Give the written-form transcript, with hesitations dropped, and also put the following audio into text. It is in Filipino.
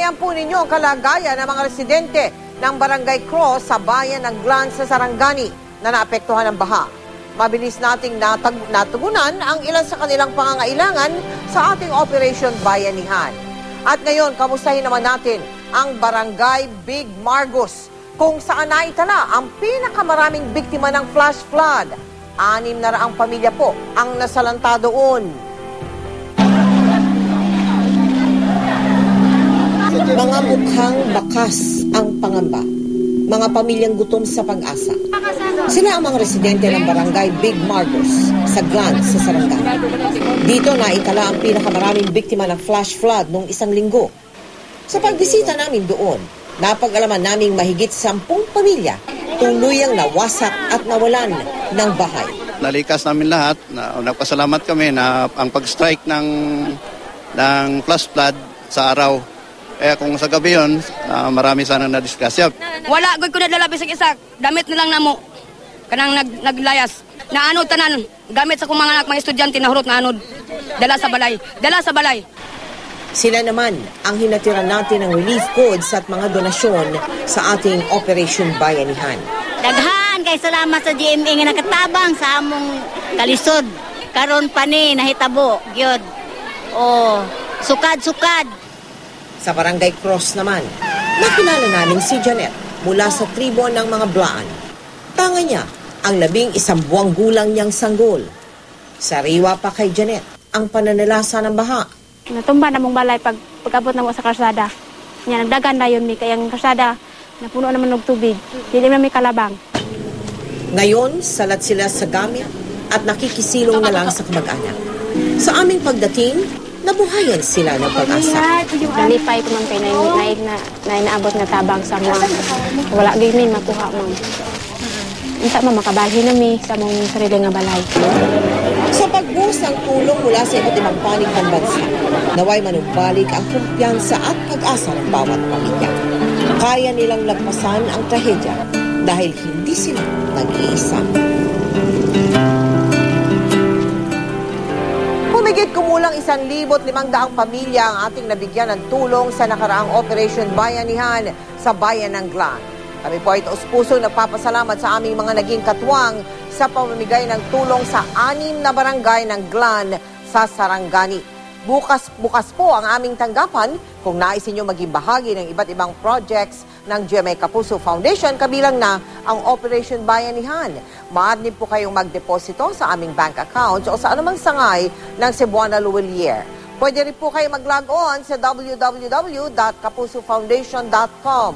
Mapapatunayan po ninyo ang kalagayan ng mga residente ng Barangay Cross sa bayan ng Glan sa Sarangani na naapektuhan ng baha. Mabilis nating natugunan ang ilan sa kanilang pangangailangan sa ating Operation Bayanihan. At ngayon, kamustahin naman natin ang Barangay Big Margos, kung saan naitala ang pinakamaraming biktima ng flash flood. 600 pamilya po ang nasalanta doon. Mga mukhang bakas ang pangamba. Mga pamilyang gutom sa pag-asa. Sila ang mga residente ng Barangay Big Margos sa Glan sa Sarangani. Dito naitala ang pinakamaraming biktima ng flash flood noong 1 linggo. Sa pagbisita namin doon, napag-alaman naming mahigit 10 pamilya tuluyang nawasak at nawalan ng bahay. Nalikas namin lahat. Nagpasalamat kami na ang pag-strike ng flash flood sa araw. Kung sa gabi yun, marami sana na-discuss. Wala, gud ko na lalabis ang isa. Damit nilang namo. Kanang naglayas. Naanod tanan. Gamit sa kong mga anak, mga estudyante na hurot na anod. Dala sa balay. Dala sa balay. Sila naman ang hinatiran natin ng relief goods at mga donasyon sa ating Operation Bayanihan. Daghan kay salamat sa GMA nga nakatabang sa among kalisod. Karon pa ni nahitabo gyud. Sukad-sukad. Sa Barangay Cross naman, nakilala namin si Janet mula sa tribo ng mga Blaan. Tanga niya ang 11 buwang gulang niyang sanggol. Sariwa pa kay Janet ang pananalasa ng baha. Natumba na mong balay pagabot na mo sa karsada. Nya nagdagan na yun mi kayang karsada napuno naman og tubig. Dili na may kalabang. Ngayon, salat sila sa gamit at nakikisilong na lang sa kamag-anak. Sa aming pagdating, nabuhayan sila ng pag-asa. Nalipay ko man kay na inaabot na tabang sa mga wala gaming makuha man. Unsa man makabalhin nami sa mong sarili nga balay. Sa pagbuhos ng tulong mula sa iba't ibang panig ng bansa, naway manumbalik ang kumpiyansa at pag-asa ng bawat pamilya. Kaya nilang lagpasan ang trahedya dahil hindi sila nag-iisa. Humigit kumulang 1,500 pamilya ang ating nabigyan ng tulong sa nakaraang Operation Bayanihan sa bayan ng Glan. Kami po ay taus-pusong nagpapasalamat sa aming mga naging katuwang sa pamamigay ng tulong sa 6 na barangay ng Glan sa Sarangani. Bukas po ang aming tanggapan kung nais niyo maging bahagi ng iba't ibang projects ng GMA Kapuso Foundation, kabilang na ang Operation Bayanihan. Maaari po kayong magdeposito sa aming bank accounts o sa anumang sangay ng Cebuana Luwilier. Pwede rin po kayo mag-log on sa www.kapusofoundation.com.